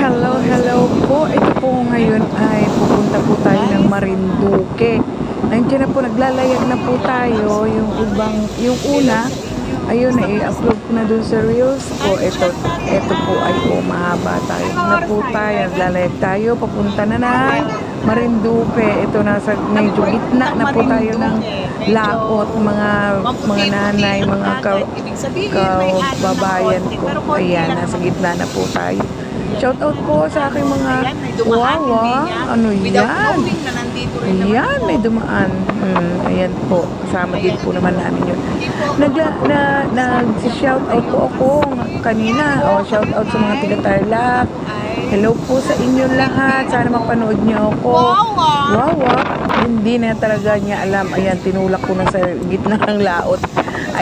Hello, hello po. Ito po ngayon ay pupunta po tayo ng Marinduque. Nandiyan na po, naglalayag na po tayo. Yung una, ayun na i-upload ko na dun sa Reels ko. Ito po ay mahaba tayo. Na po tayo, naglalayag tayo. Papunta na ng Marinduque. Ito nasa medyo gitna na po tayo ng laot. Mga nanay, mga kababayan ko. Ayan, nasa gitna na po tayo. Shout out po sa aking mga wawa. Ano yan? Ayan, may dumaan. Ayan po. Kasama din po naman namin yun. Nag-shout out po ako kanina. Shout out sa mga tiga-Tarlac. Hello po sa inyo lahat. Sana mapanood niyo ako. Wawa. Hindi na talaga niya alam. Ayan, tinulak ko na sa gitna ng laot.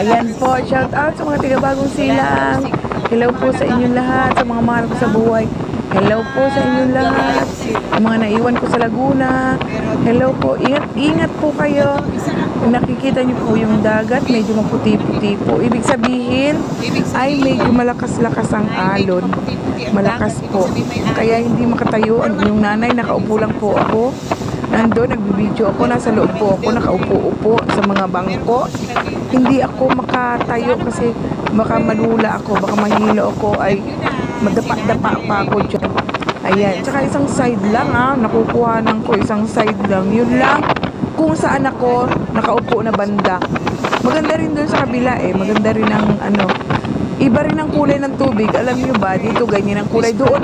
Ayan po. Shout out sa mga tiga-Bagong Silang. Hello po sa inyong lahat, sa mga mahal ko sa buhay. Hello po sa inyong lahat, sa mga naiwan ko sa Laguna. Hello po, ingat po kayo. Nakikita niyo po yung dagat, medyo maputi-puti po. Ibig sabihin, ay medyo malakas-lakas ang alon. Malakas po. Kaya hindi makatayo. Yung nanay, nakaupo lang po ako. Nandun, nagbibideo ako, nasa loob po ako, nakaupo-upo sa mga bangko. Hindi ako makatayo kasi baka malula ako, baka mahilo ako, ay madapa-dapa pa ako dyan. Ayan, tsaka isang side lang nakukuhanan ko, isang side lang. Yun lang, kung saan ako nakaupo na banda. Maganda rin dun sa kabila maganda rin ang iba rin ang kulay ng tubig. Alam nyo ba, dito ganyan ang kulay. Doon,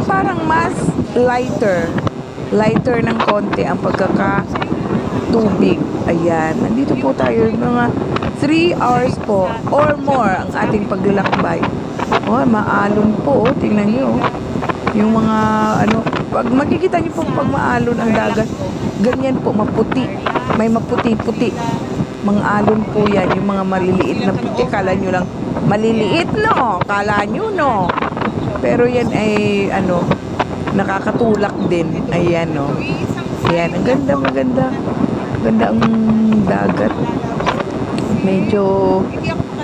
parang mas lighter ng konti ang pagkakatubig. Ayan, nandito po tayo mga 3 hours po or more ang ating paglalakbay. Maalon po, tingnan nyo. Yung mga pag makikita nyo po pag maalon ang dagat, ganyan po, maputi. May maputi-puti. Mga alon po yan, yung mga maliliit na puti. Kala nyo lang, maliliit kala nyo pero yan ay nakakatulak din. Ayan Ayan, ang maganda ang dagat. Medyo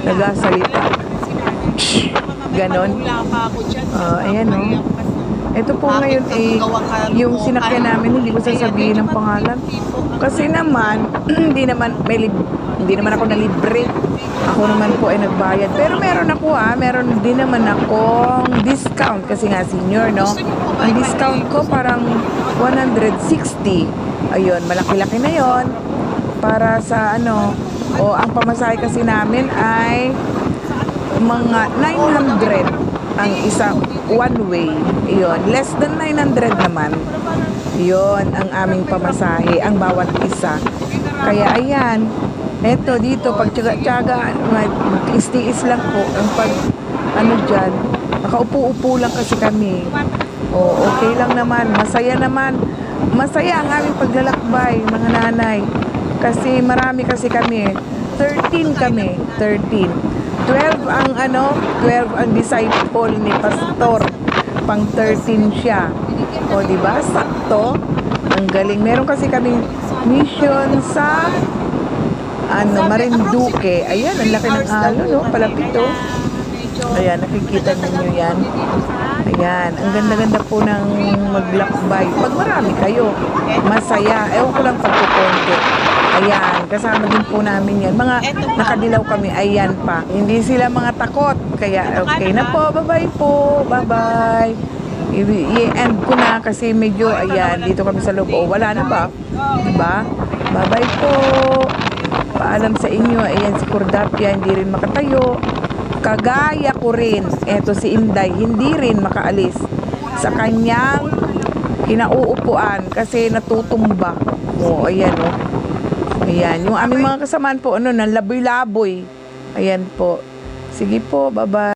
nagasalita. Ganon. Ayan Ito po ngayon yung sinakyan namin, hindi ko sasabihin ng pangalan. Kasi naman, hindi naman ako na libre. Ako naman po ay nagbayad. Pero meron din naman akong discount kasi nga senior, Ang discount ko parang 160. Ayun, malaki-laki na yon. Para sa ang pamasahe kasi namin ay mga 900 ang isang one way. Ayun, less than 900 naman. Yon ang aming pamasahe, ang bawat isa. Kaya ayan, eto dito, pag tsaga-tsaga, tiis-tiis lang po. Ang dyan, nakaupo-upo lang kasi kami. Okay lang naman, masaya naman. Masaya ang aming paglalakbay, mga nanay. Kasi marami kasi kami. 13 kami, 13. 12 ang disciple ni Pastor. Pang 13 siya. Diba? Sakto. Ang galing. Meron kasi kaming mission sa Marinduque. Ayan, ang laki ng alon, palapit Ayan, nakikita ninyo yan. Ayan, ang ganda-ganda po ng maglakbay. Pag marami kayo, masaya. Ewan ko lang pagkukonti. Ayan, kasama din po namin yan. Mga nakadilaw kami, ayan pa. Hindi sila mga takot. Kaya okay na po, bye-bye po. Bye-bye. I-end ko na kasi medyo, ayan, dito kami sa loob. Wala na ba? Diba? Bye-bye po. Paalam sa inyo, ayan si Cordapia, hindi rin makatayo. Kagaya ko rin, eto si Inday, hindi rin makaalis sa kanyang kinauupuan kasi natutumba. Ayan Ayan, yung aming mga kasamaan po, nalaboy-laboy. Ayan po. Sige po, bye-bye.